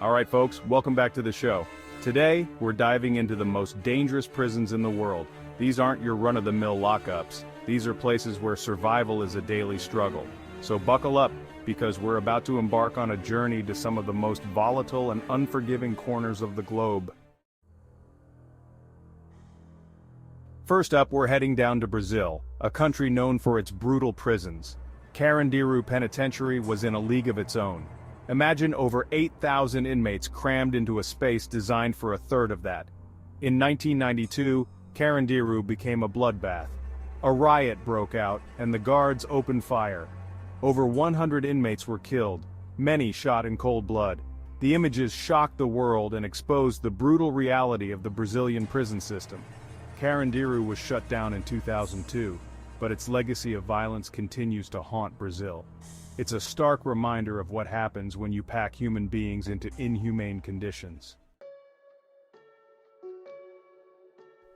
Alright folks, welcome back to the show. Today, we're diving into the most dangerous prisons in the world. These aren't your run-of-the-mill lockups. These are places where survival is a daily struggle. So buckle up, because we're about to embark on a journey to some of the most volatile and unforgiving corners of the globe. First up, we're heading down to Brazil, a country known for its brutal prisons. Carandiru Penitentiary was in a league of its own. Imagine over 8,000 inmates crammed into a space designed for a third of that. In 1992, Carandiru became a bloodbath. A riot broke out, and the guards opened fire. Over 100 inmates were killed, many shot in cold blood. The images shocked the world and exposed the brutal reality of the Brazilian prison system. Carandiru was shut down in 2002, but its legacy of violence continues to haunt Brazil. It's a stark reminder of what happens when you pack human beings into inhumane conditions.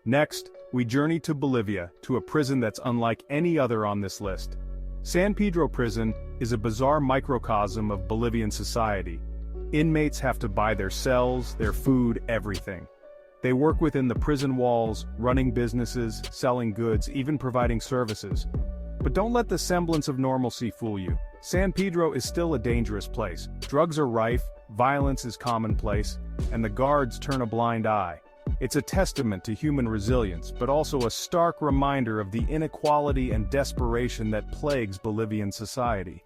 Next, we journey to Bolivia, to a prison that's unlike any other on this list. San Pedro Prison is a bizarre microcosm of Bolivian society. Inmates have to buy their cells, their food, everything. They work within the prison walls, running businesses, selling goods, even providing services. But don't let the semblance of normalcy fool you. San Pedro is still a dangerous place. Drugs are rife, violence is commonplace, and the guards turn a blind eye. It's a testament to human resilience, but also a stark reminder of the inequality and desperation that plagues Bolivian society.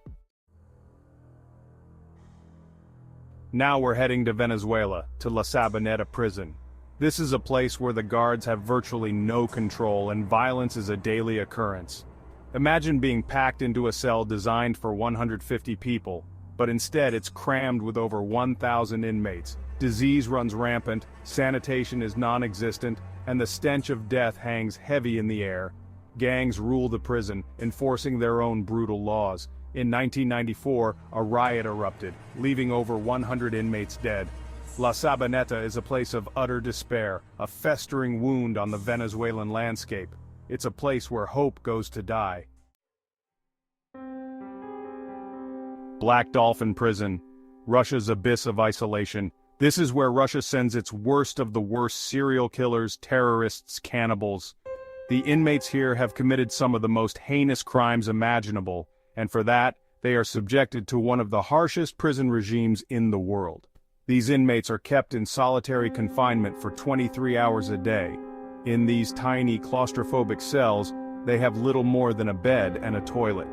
Now we're heading to Venezuela, to La Sabaneta prison. This is a place where the guards have virtually no control and violence is a daily occurrence. Imagine being packed into a cell designed for 150 people, but instead it's crammed with over 1,000 inmates. Disease runs rampant, sanitation is non-existent, and the stench of death hangs heavy in the air. Gangs rule the prison, enforcing their own brutal laws. In 1994, a riot erupted, leaving over 100 inmates dead. La Sabaneta is a place of utter despair, a festering wound on the Venezuelan landscape. It's a place where hope goes to die. Black Dolphin Prison, Russia's abyss of isolation. This is where Russia sends its worst of the worst serial killers, terrorists, cannibals. The inmates here have committed some of the most heinous crimes imaginable, and for that, they are subjected to one of the harshest prison regimes in the world. These inmates are kept in solitary confinement for 23 hours a day. In these tiny claustrophobic cells, they have little more than a bed and a toilet.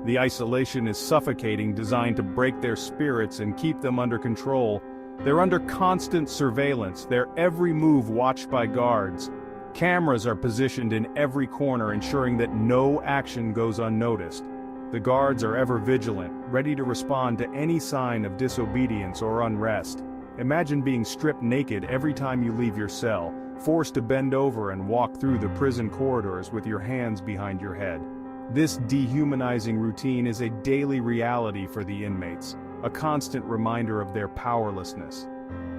The isolation is suffocating, designed to break their spirits and keep them under control. They're under constant surveillance, their every move watched by guards. Cameras are positioned in every corner, ensuring that no action goes unnoticed. The guards are ever vigilant, ready to respond to any sign of disobedience or unrest. Imagine being stripped naked every time you leave your cell, forced to bend over and walk through the prison corridors with your hands behind your head. This dehumanizing routine is a daily reality for the inmates, a constant reminder of their powerlessness.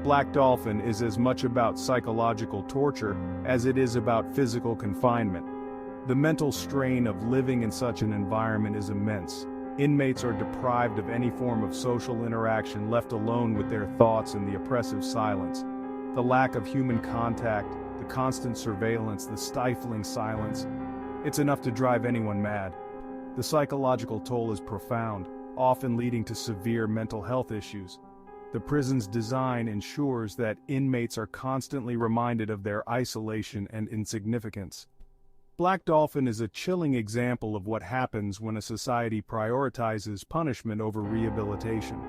Black Dolphin is as much about psychological torture as it is about physical confinement. The mental strain of living in such an environment is immense. Inmates are deprived of any form of social interaction, left alone with their thoughts and the oppressive silence. The lack of human contact, the constant surveillance, the stifling silence, it's enough to drive anyone mad. The psychological toll is profound, often leading to severe mental health issues. The prison's design ensures that inmates are constantly reminded of their isolation and insignificance. Black Dolphin is a chilling example of what happens when a society prioritizes punishment over rehabilitation.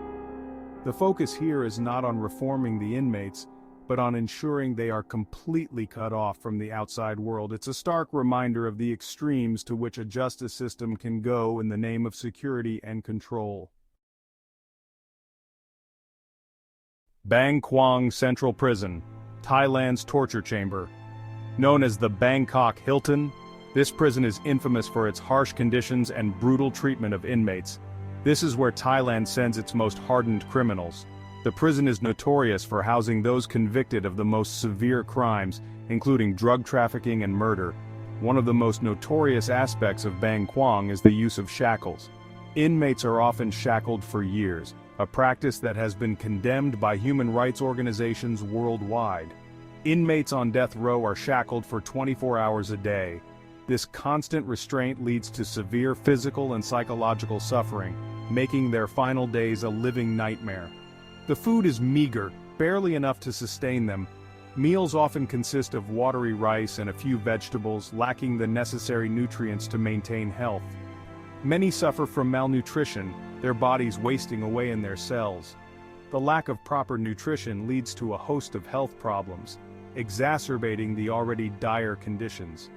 The focus here is not on reforming the inmates, but on ensuring they are completely cut off from the outside world. It's a stark reminder of the extremes to which a justice system can go in the name of security and control. Bang Kwang Central Prison, Thailand's torture chamber. Known as the Bangkok Hilton, this prison is infamous for its harsh conditions and brutal treatment of inmates. This is where Thailand sends its most hardened criminals. The prison is notorious for housing those convicted of the most severe crimes, including drug trafficking and murder. One of the most notorious aspects of Bang Kwang is the use of shackles. Inmates are often shackled for years, a practice that has been condemned by human rights organizations worldwide. Inmates on death row are shackled for 24 hours a day. This constant restraint leads to severe physical and psychological suffering, making their final days a living nightmare. The food is meager, barely enough to sustain them. Meals often consist of watery rice and a few vegetables, lacking the necessary nutrients to maintain health. Many suffer from malnutrition, their bodies wasting away in their cells. The lack of proper nutrition leads to a host of health problems, exacerbating the already dire conditions.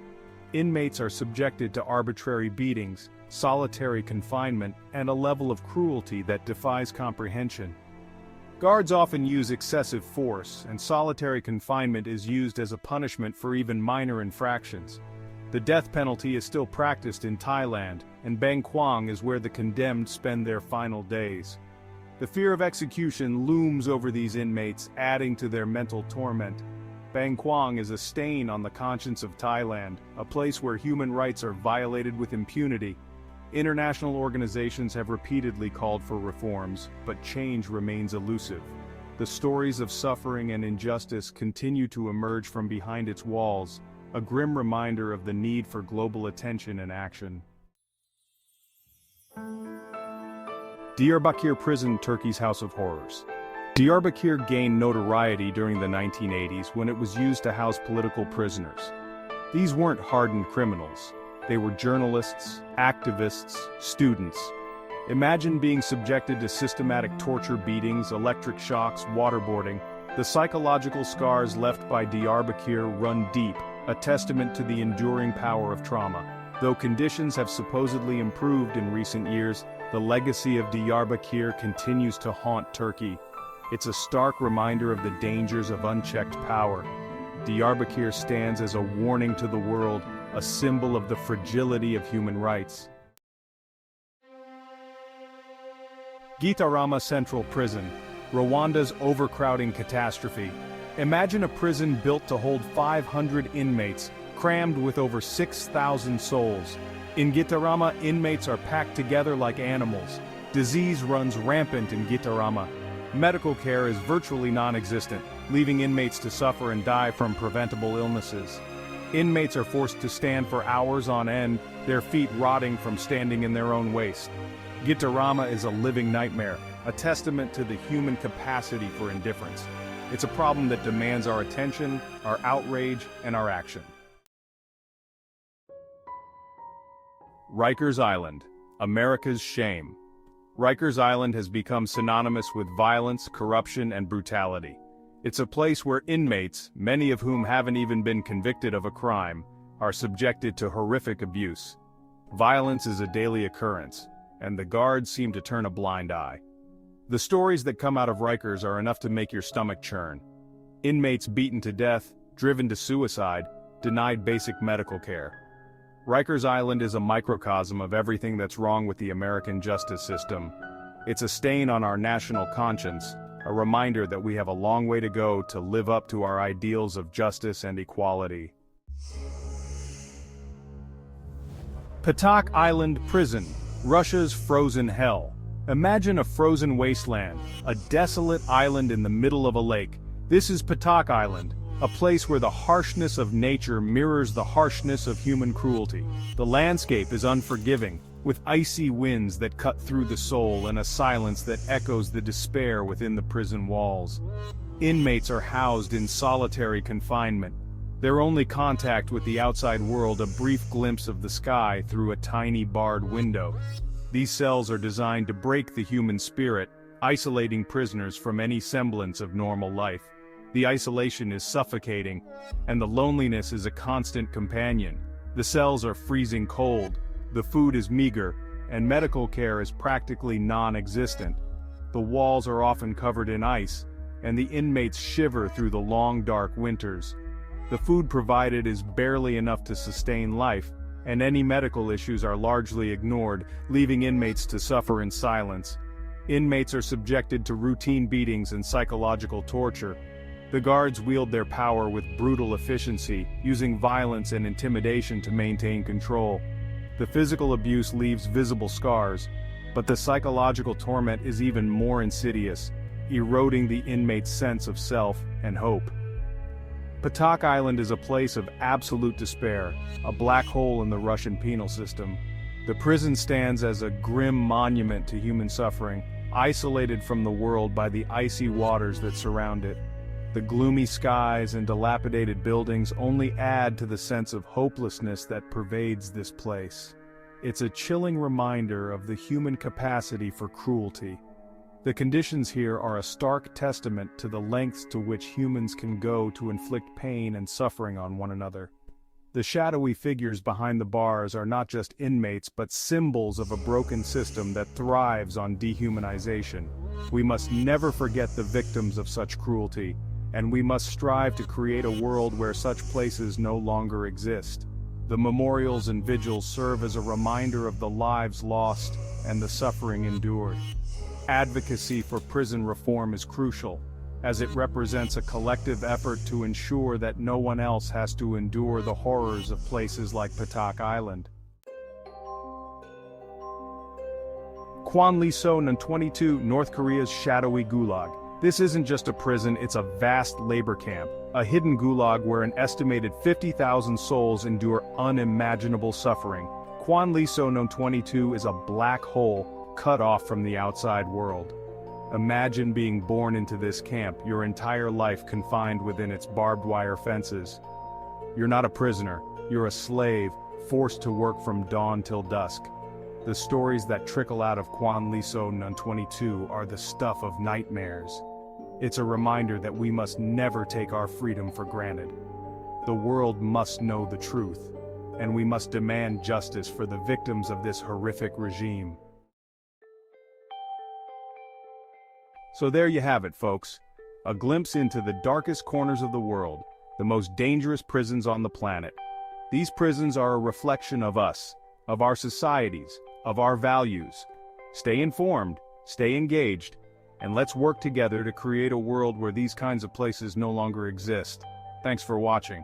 Inmates are subjected to arbitrary beatings, solitary confinement, and a level of cruelty that defies comprehension. Guards often use excessive force, and solitary confinement is used as a punishment for even minor infractions. The death penalty is still practiced in Thailand, and Bangkok is where the condemned spend their final days. The fear of execution looms over these inmates, adding to their mental torment. Bangkok is a stain on the conscience of Thailand, a place where human rights are violated with impunity. International organizations have repeatedly called for reforms, but change remains elusive. The stories of suffering and injustice continue to emerge from behind its walls, a grim reminder of the need for global attention and action. Diyarbakir Prison, Turkey's House of Horrors. Diyarbakir gained notoriety during the 1980s when it was used to house political prisoners. These weren't hardened criminals. They were journalists, activists, students. Imagine being subjected to systematic torture beatings, electric shocks, waterboarding. The psychological scars left by Diyarbakir run deep, a testament to the enduring power of trauma. Though conditions have supposedly improved in recent years, the legacy of Diyarbakir continues to haunt Turkey. It's a stark reminder of the dangers of unchecked power. Diyarbakir stands as a warning to the world, a symbol of the fragility of human rights. Gitarama Central Prison, Rwanda's overcrowding catastrophe. Imagine a prison built to hold 500 inmates, crammed with over 6,000 souls. In Gitarama, inmates are packed together like animals. Disease runs rampant in Gitarama. Medical care is virtually non-existent, leaving inmates to suffer and die from preventable illnesses. Inmates are forced to stand for hours on end, their feet rotting from standing in their own waste. Gitarama is a living nightmare, a testament to the human capacity for indifference. It's a problem that demands our attention, our outrage, and our action. Rikers Island, America's shame. Rikers Island has become synonymous with violence, corruption, and brutality. It's a place where inmates, many of whom haven't even been convicted of a crime, are subjected to horrific abuse. Violence is a daily occurrence, and the guards seem to turn a blind eye. The stories that come out of Rikers are enough to make your stomach churn. Inmates beaten to death, driven to suicide, denied basic medical care. Rikers Island is a microcosm of everything that's wrong with the American justice system. It's a stain on our national conscience, a reminder that we have a long way to go to live up to our ideals of justice and equality. Patak Island Prison, Russia's frozen hell. Imagine a frozen wasteland, a desolate island in the middle of a lake. This is Patak Island, a place where the harshness of nature mirrors the harshness of human cruelty. The landscape is unforgiving, with icy winds that cut through the soul and a silence that echoes the despair within the prison walls. Inmates are housed in solitary confinement, their only contact with the outside world a brief glimpse of the sky through a tiny barred window. These cells are designed to break the human spirit, isolating prisoners from any semblance of normal life. The isolation is suffocating, and the loneliness is a constant companion. The cells are freezing cold, the food is meager, and medical care is practically non-existent. The walls are often covered in ice, and the inmates shiver through the long dark winters. The food provided is barely enough to sustain life, and any medical issues are largely ignored, leaving inmates to suffer in silence. Inmates are subjected to routine beatings and psychological torture. The guards wield their power with brutal efficiency, using violence and intimidation to maintain control. The physical abuse leaves visible scars. But the psychological torment is even more insidious, eroding the inmate's sense of self and hope. Patak Island is a place of absolute despair, a black hole in the Russian penal system. The prison stands as a grim monument to human suffering, isolated from the world by the icy waters that surround it. The gloomy skies and dilapidated buildings only add to the sense of hopelessness that pervades this place. It's a chilling reminder of the human capacity for cruelty. The conditions here are a stark testament to the lengths to which humans can go to inflict pain and suffering on one another. The shadowy figures behind the bars are not just inmates but symbols of a broken system that thrives on dehumanization. We must never forget the victims of such cruelty, and we must strive to create a world where such places no longer exist. The memorials and vigils serve as a reminder of the lives lost and the suffering endured. Advocacy for prison reform is crucial, as it represents a collective effort to ensure that no one else has to endure the horrors of places like Patak Island. Kwanliso 22, North Korea's shadowy Gulag. This isn't just a prison, it's a vast labor camp, a hidden gulag where an estimated 50,000 souls endure unimaginable suffering. Kwanliso 22 is a black hole cut off from the outside world. Imagine being born into this camp, your entire life confined within its barbed wire fences. You're not a prisoner, you're a slave, forced to work from dawn till dusk. The stories that trickle out of Kwanliso 22 are the stuff of nightmares. It's a reminder that we must never take our freedom for granted. The world must know the truth, and we must demand justice for the victims of this horrific regime. So there you have it, folks. A glimpse into the darkest corners of the world, the most dangerous prisons on the planet. These prisons are a reflection of us, of our societies, of our values. Stay informed, stay engaged, and let's work together to create a world where these kinds of places no longer exist. Thanks for watching.